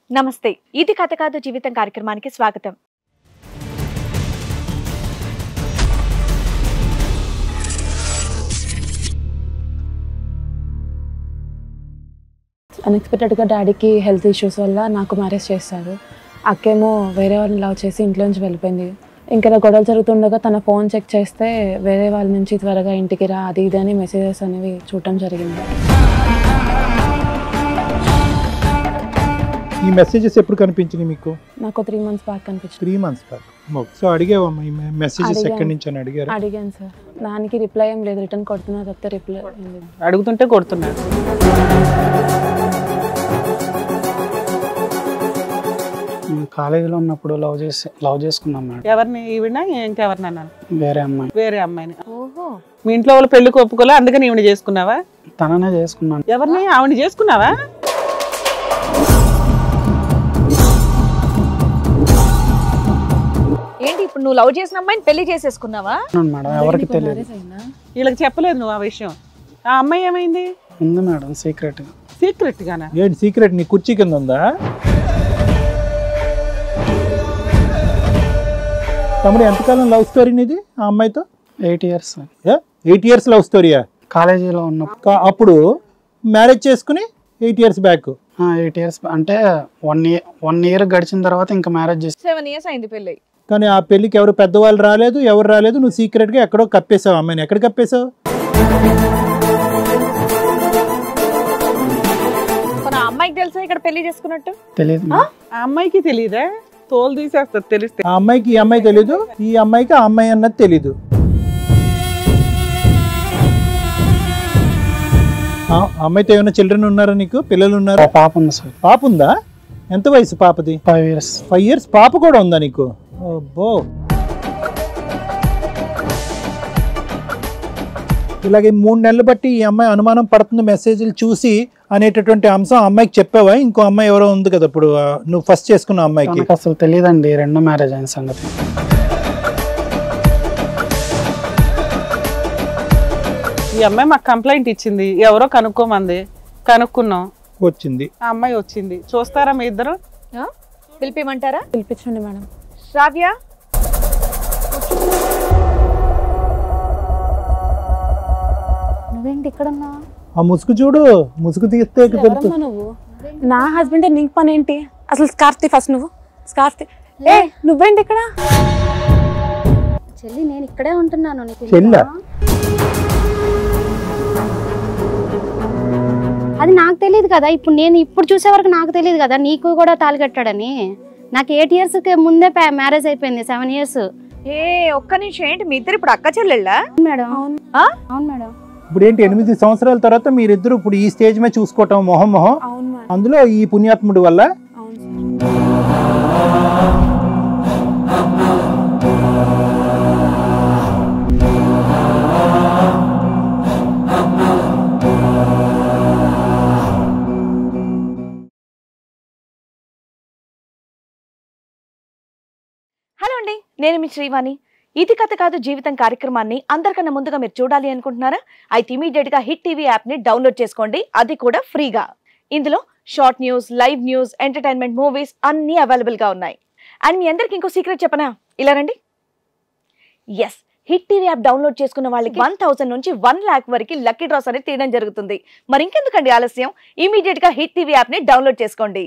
నమస్తే, ఇది కథ కాదు జీవితం కార్యక్రమానికి స్వాగతం. అన్ఎక్స్పెక్టెడ్గా డాడీకి హెల్త్ ఇష్యూస్ వల్ల నాకు మ్యారేజ్ చేశారు. అక్కేమో వేరే వాళ్ళని లవ్ చేసి ఇంట్లో నుంచి వెళ్ళిపోయింది. ఇంకా గొడవలు జరుగుతుండగా తన ఫోన్ చెక్ చేస్తే వేరే వాళ్ళ నుంచి త్వరగా ఇంటికి రా అది ఇది అని మెసేజెస్ అనేవి చూడటం జరిగింది. ఈ మెసేజెస్ ఎప్పుడు కనిపించింది మీకు? నాకు 3 months బ్యాక్ కనిపించింది. 3 months బ్యాక్. సో అడిగావమ్మా ఈ మెసేజెస్ ఎక్కడి నుంచి అని అడిగారు? అడిగాను సార్, దానికి రిప్లై ఏం లేదు. రిటర్న్ కొడుతున్నా తప్పితే రిప్లై అడుగుతుంటే కొడుతున్నాడు. కాలేజీలో ఉన్నప్పుడు లవ్ చేసుకున్నాం మేడం. ఎవరిని? ఈవిడ ఇంకెవరినన్నా? వేరే అమ్మాయిని. ఓహో, మీ ఇంట్లో వాళ్ళు పెళ్లికి ఒప్పుకోలే, అందుకని ఈవిడ చేసుకున్నావా? తననే చేసుకున్నాను. ఎవరిని? ఆవిడ చేసుకున్నావా? ఏంటి ఇప్పుడు నువ్వు లవ్ చేసిన అమ్మాయిని పెళ్లి చేసేసుకున్నావా? మేడం ఎవరికి తెలియదు. వీళ్ళకి చెప్పలేదు నువ్వు ఆ విషయం. ఆ అమ్మాయి ఏమైంది? ఉంది మేడం సీక్రెట్. సీక్రెట్ గానా? ఏంటి సీక్రెట్? నీ కుర్చీ కింద ఉందా? తమ్ముడు ఎంతకాలం లవ్ స్టోరీ ఇది ఆ అమ్మాయితో? 8 years. 8 years love స్టోరీయా? కాలేజీలో ఉన్నప్పుడు. అప్పుడు మ్యారేజ్ చేసుకుని 8 years బ్యాక్. 8 years అంటే 1 year గడిచిన తర్వాత ఇంకా మ్యారేజ్ చేసి 7 years అయింది పెళ్ళి. కానీ ఆ పెళ్లికి ఎవరు పెద్దవాళ్ళు రాలేదు, ఎవరు రాలేదు. నువ్వు సీక్రెట్గా ఎక్కడో కప్పేసావు అమ్మాయిని. ఎక్కడ కప్పేసావు? మన అమ్మాయికి తెలుసా ఇక్కడ పెళ్లి చేసుకున్నట్టు? తెలియదు. ఆ అమ్మాయికి తెలియదా? తోలు తీసేస్తారు తెలిస్తే. ఆ అమ్మాయికి ఈ అమ్మాయి తెలీదు, ఈ అమ్మాయికి ఆ అమ్మాయి అన్నది తెలీదు. అమ్మాయితో ఏమైనా చిల్డ్రన్ ఉన్నారా నీకు? పిల్లలు ఉన్నారా? పాప ఉంది సార్. పాప ఉందా? ఎంత వయసు పాపది? 5 years. 5 years పాప కూడా ఉందా నీకు? అబ్బో. ఇలాగే 3 నెలలు బట్టి ఈ అమ్మాయి అనుమానం పడుతుంది మెసేజ్లు చూసి అనేటటువంటి అంశం అమ్మాయికి చెప్పావా? ఇంకో అమ్మాయి ఎవరో ఉంది కదా ఇప్పుడు నువ్వు ఫస్ట్ చేసుకున్న అమ్మాయికి? నాకు అసలు తెలియదండి రెండో మ్యారేజ్ అయిన సంగతి. ఈ అమ్మాయి మాకు కంప్లైంట్ ఇచ్చింది, ఎవరో కనుక్కోమంది. కనుక్కున్నాం, వచ్చింది. ఆ అమ్మాయి వచ్చింది. చూస్తారా మీ ఇద్దరు? పిలిపిమంటారా? పిలిపించండి మేడం. శ్రావ్య, నువ్వేంటి ఇక్కడ ఉన్నావు? ఆ ముసుగు చూడు, ముసుగు తీస్తే ఎవరమ్మా నువ్వు? నా హస్బెండ్ నీకు పని ఏంటి అసలు? స్కార్ఫ్ ఫస్ట్ నువ్వు. స్కార్ఫ్ ఏ నువ్వేంటి ఇక్కడ? చెల్లి నేను ఇక్కడే ఉంటున్నాను. చెల్ల అది నాకు తెలియదు కదా. ఇప్పుడు చూసే వరకు నాకు తెలియదు కదా నీకు కూడా తాళి కట్టాడని. నాకు 8 years ముందే మ్యారేజ్ అయిపోయింది. 7 years. ఏ ఒక్క నిమిషం, ఏంటి మీ ఇద్దరు ఇప్పుడు అక్క చెల్లెళ్ళా? మేడం అవును మేడం. ఇప్పుడు ఏంటి 8 సంవత్సరాల తర్వాత మీరిద్దరు ఇప్పుడు ఈ స్టేజ్ మీద చూసుకోవటం మొహం అందులో ఈ పుణ్యాత్ముడి వల్ల? హలో అండి, నేను మీ శ్రీవాణి. ఇది కథ కాదు జీవితం కార్యక్రమాన్ని అందరికన్నా ముందుగా మీరు చూడాలి అనుకుంటున్నారా? అయితే ఇమీడియట్ గా హిట్ టీవీ యాప్ ని డౌన్లోడ్ చేసుకోండి, అది కూడా ఫ్రీగా. ఇందులో short news, live news, entertainment, movies అన్ని అవైలబుల్ గా ఉన్నాయి. అండ్ మీ అందరికి ఇంకో సీక్రెట్ చెప్పనా? ఇలా రండి. Yes, hit TV app download చేసుకున్న వాళ్ళకి 1000 నుంచి 1 lakh వరకు లక్కీ డ్రాస్ అనేది తీయడం జరుగుతుంది. మరి ఇంకెందుకండి ఆలస్యం? ఇమీడియట్ గా హిట్ టీవీ యాప్ ని డౌన్లోడ్ చేసుకోండి.